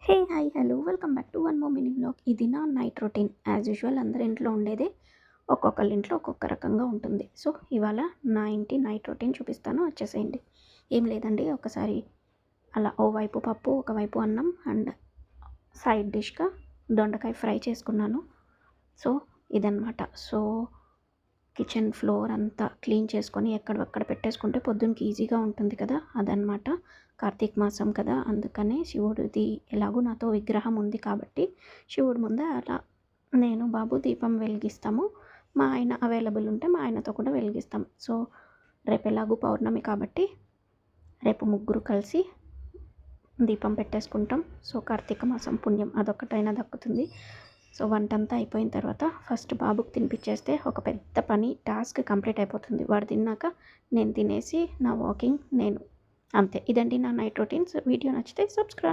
Hey hi hello welcome back to one more mini vlog. ఇది నా night routine. As usual అందరి ఇంట్లో ఉండేదే, ఒక్కొక్కళ్ళ ఇంట్లో ఒక్కొక్క రకంగా ఉంటుంది. సో ఇవాళ నా ఇంటి నైట్ రొటీన్ చూపిస్తాను, వచ్చేసేయండి. ఏం లేదండి, ఒకసారి అలా ఓవైపు పప్పు ఒకవైపు అన్నం అండ్ సైడ్ డిష్గా దొండకాయ ఫ్రై చేసుకున్నాను. సో ఇదన్నమాట. సో కిచెన్ ఫ్లోర్ అంతా క్లీన్ చేసుకొని ఎక్కడక్కడ పెట్టేసుకుంటే పొద్దున్నకి ఈజీగా ఉంటుంది కదా, అదనమాట. కార్తీక మాసం కదా, అందుకనే శివుడిది ఎలాగో నాతో విగ్రహం ఉంది కాబట్టి శివుడి ముందే అలా నేను బాబు దీపం వెలిగిస్తాము. మా ఆయన అవైలబుల్ ఉంటే మా ఆయనతో కూడా వెలిగిస్తాం. సో రేపు ఎలాగూ పౌర్ణమి కాబట్టి రేపు ముగ్గురు కలిసి దీపం పెట్టేసుకుంటాం. సో కార్తీక మాసం పుణ్యం అదొక్కటైనా దక్కుతుంది. సో వంటంతా అయిపోయిన తర్వాత ఫస్ట్ బాబుకి తినిపించేస్తే ఒక పెద్ద పని టాస్క్ కంప్లీట్ అయిపోతుంది. వాడు తిన్నాక నేను తినేసి నా వాకింగ్ నేను, అంతే. ఇదండి నా నైట్ రొటీన్స్. వీడియో నచ్చితే సబ్స్క్రైబ్.